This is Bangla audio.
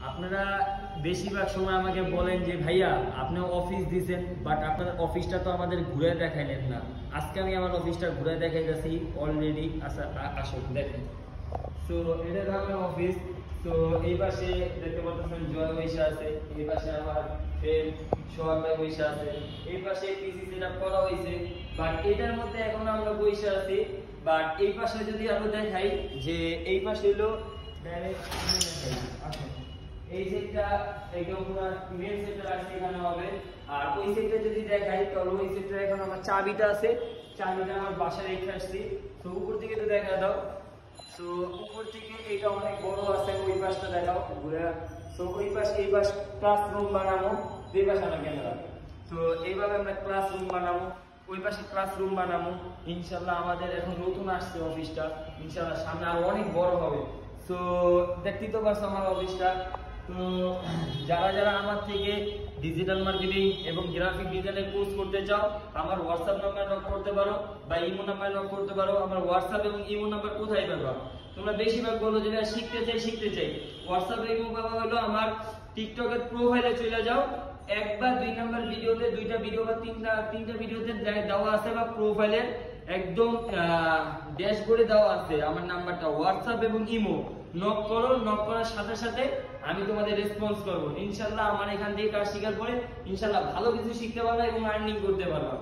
আপনারা বেশিরভাগ সময় আমাকে বলেন যে ভাইয়া আপনি অফিস দিয়েছেন, বাট আপনার অফিসটা তো আমাদের ঘুরে দেখাইলেন না। আজকে আমি আমার অফিসটা ঘুরে দেখাইতেছি অলরেডি। আচ্ছা আসুন দেখেন। তো এটা আমার অফিস। তো এই পাশে দেখতে পাচ্ছেন জয় বৈশা আছে, এই পাশে আমার ফ্রেন্ড সোহাগ ভাই বৈশা আছে, এই পাশে পিসি সেটআপ করা হয়েছে। বাট এটার মধ্যে এখন আমরা বৈশা আছি। বাট এই পাশে যদি আমরা দেখাই যে এই পাশে হলো ডাইরেক্ট আসুন এই সেটটা একদম পুরো মেন সেটটা আছে এখানে হবে। আর ওই সেটটা যদি দেখাই তাহলে ওই সেটটা এখন আমার চাবিটা আছে, চাবিটা আমার বাসায় রেখে আসছি। তো উপর থেকে তো দেখা দাও। তো উপর থেকে এটা অনেক বড় আছে, ওই পাশটা দেখাও ঘুরে। তো ওই পাশ এই পাশ ক্লাসরুম বানাবো, দুই পাশে আমার ক্যামেরা। তো এইভাবে আমরা ক্লাসরুম বানাবো, ওই পাশে ক্লাসরুম বানাবো। ইনশাল্লাহ আমাদের এখন নতুন আসছে অফিসটা, ইনশাল্লাহ সামনে আরো অনেক বড় হবে। তো দেখতেই তো পারছো আমার অফিসটা। তো যারা যারা আমার থেকে ডিজিটাল মার্কেটিং এবং গ্রাফিক ডিজাইনের কোর্স করতে চাও, আমার হোয়াটসঅ্যাপ নাম্বার নক করতে পারো বা ইমো নাম্বার নক করতে পারো। আমার হোয়াটসঅ্যাপ এবং ইমো নাম্বার কোথায় পাবা? তোমরা বেশিরভাগ বলো যে শিখতে চাই। হোয়াটসঅ্যাপ ইমো পাবা হলো আমার টিকটকের প্রোফাইলে চলে যাও, এক বা দুই নাম্বার ভিডিওতে, দুইটা ভিডিও বা তিনটা ভিডিওতে দেওয়া আছে বা প্রোফাইলের একদম ড্যাশবোর্ডে দেওয়া আছে আমার নাম্বারটা। হোয়াটসঅ্যাপ এবং ইমো নক করো, নক করার সাথে সাথে আমি তোমাদের রেসপন্স করবো। ইনশাল্লাহ আমার এখান থেকে কাজ শেখার পরে ইনশাল্লাহ ভালো কিছু শিখতে পারবে এবং আর্নিং করতে পারবে।